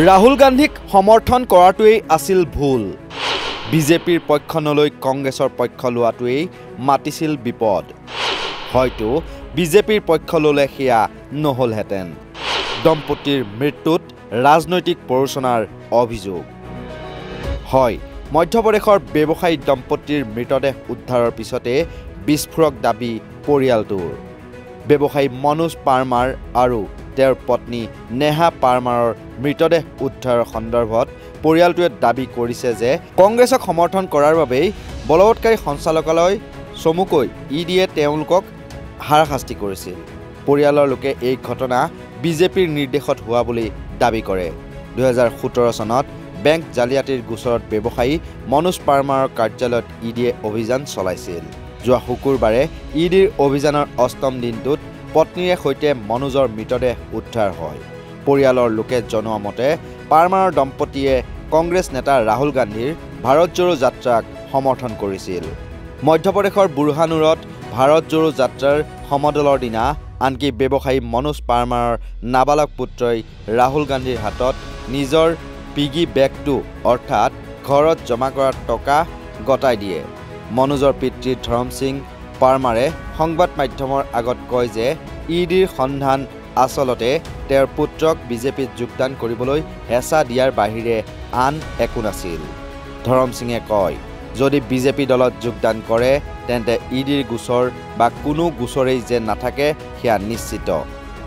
ৰাহুল গান্ধীক সমৰ্থন কৰাটোৱেই আছিল ভুল। বিজেপিৰ পক্ষ নলৈ কংগ্ৰেছৰ পক্ষ লোৱাটোৱেই মাতিছিল বিপদ। হয়তো বিজেপিৰ পক্ষ ল'লে সেয়া নহ'লহেঁতেন। দম্পতীৰ মৃত্যুত ৰাজনৈতিক প্ৰৰোচনাৰ অভিযোগ। হয়, মধ্যপ্ৰদেশৰ ব্যৱসায়ী দম্পতীৰ মৃতদেহ উদ্ধাৰৰ পিছতে বিস্ফোৰক দাবী পৰিয়ালটোৰ। ব্যৱসায়ী মনোজ পাৰমাৰ আৰু তেওঁৰ পত্নী নেহা পাৰমাৰৰ মৃতদেহ উদ্ধাৰৰ সন্দৰ্ভত পৰিয়ালটোৱে দাবী কৰিছে যে কংগ্ৰেছক সমৰ্থন কৰাৰ বাবেই বলৱৎকাৰী সঞ্চালকালয় চমুকৈ ইডিয়ে তেওঁলোকক হাৰাশাস্তি কৰিছিল। পৰিয়ালৰ লোকে এই ঘটনা বিজেপিৰ নিৰ্দেশত হোৱা বুলি দাবী কৰে। 2017 চনত বেংক জালিয়াতিৰ গোচৰত ব্যৱসায়ী মনোজ পাৰমাৰৰ কাৰ্যালয়ত ইডিয়ে অভিযান চলাইছিল। যোৱা শুকুৰবাৰে ইডিৰ অভিযানৰ 8ম দিনটোত পত্নীৰে সৈতে মনোজৰ মৃতদেহ উদ্ধাৰ হয়। পৰিয়ালৰ লোকে জনোৱা মতে পাৰমাৰৰ দম্পতীয়ে কংগ্ৰেছ নেতা ৰাহুল গান্ধীৰ ভাৰত জোড়ো যাত্ৰাক সমৰ্থন কৰিছিল। মধ্যপ্ৰদেশৰ বুৰহানুৰত ভাৰত জোড়ো যাত্ৰাৰ সমদলৰ দিনা আনকি ব্যৱসায়ী মনোজ পাৰমাৰৰ নাবালক পুত্ৰই ৰাহুল গান্ধীৰ হাতত নিজৰ পিগি বেগটো অৰ্থাৎ ঘৰত জমা কৰা টকা গতাই দিয়ে। মনোজৰ পিতৃ ধৰম সিং পাৰমাৰে সংবাদ মাধ্যমৰ আগত কয় যে ইডিৰ সন্ধান আচলতে তেওঁৰ পুত্ৰক বিজেপিত যোগদান কৰিবলৈ হেঁচা দিয়াৰ বাহিৰে আন একো নাছিল। ধৰম সিঙে কয়, যদি বিজেপি দলত যোগদান কৰে তেন্তে ইডিৰ গোচৰ বা কোনো গোচৰেই যে নাথাকে সেয়া নিশ্চিত।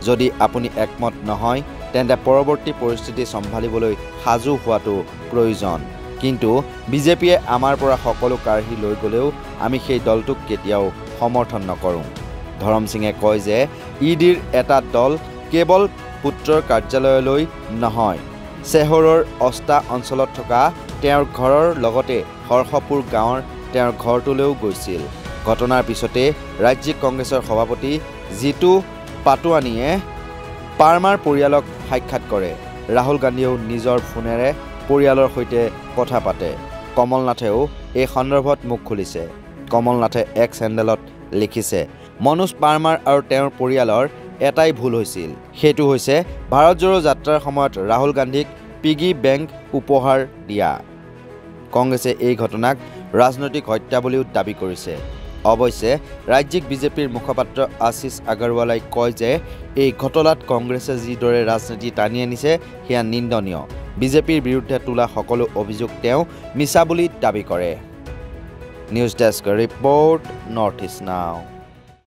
যদি আপুনি একমত নহয় তেন্তে পৰৱৰ্তী পৰিস্থিতি চম্ভালিবলৈ সাজু হোৱাটো প্ৰয়োজন। কিন্তু বিজেপিয়ে আমাৰ পৰা সকলো কাঢ়ি লৈ গ'লেও আমি সেই দলটোক কেতিয়াও সমৰ্থন নকৰোঁ। ধৰম সিঙে কয় যে ইডিৰ এটা দল কেৱল পুত্ৰৰ কাৰ্যালয়লৈ নহয়, চেহৰৰ অস্তা অঞ্চলত থকা তেওঁৰ ঘৰৰ লগতে হৰ্ষপুৰ গাঁৱৰ তেওঁৰ ঘৰটোলৈও গৈছিল। ঘটনাৰ পিছতে ৰাজ্যিক কংগ্ৰেছৰ সভাপতি জিতু পাটোৱানীয়ে পাৰমাৰ পৰিয়ালক সাক্ষাৎ কৰে। ৰাহুল গান্ধীয়েও নিজৰ ফোনেৰে পৰিয়ালৰ সৈতে কথা পাতে। কমল নাথেও এই সন্দৰ্ভত মুখ খুলিছে। কমল নাথে এক চেণ্ডেলত লিখিছে, মনোজ পাৰমাৰ আৰু তেওঁৰ পৰিয়ালৰ এটাই ভুল হৈছিল, সেইটো হৈছে ভাৰত জোড়ো যাত্ৰাৰ সময়ত ৰাহুল গান্ধীক পিগি বেংক উপহাৰ দিয়া। কংগ্ৰেছে এই ঘটনাক ৰাজনৈতিক হত্যা বুলিও দাবী কৰিছে। অৱশ্যে ৰাজ্যিক বিজেপিৰ মুখপাত্ৰ আশিষ আগৰৱালাই কয় যে এই ঘটনাত কংগ্ৰেছে যিদৰে ৰাজনীতি টানি আনিছে সেয়া নিন্দনীয়। বিজেপিৰ বিৰুদ্ধে তোলা সকলো অভিযোগ তেওঁ মিছা বুলি দাবী কৰে। News desk report, north east নাও।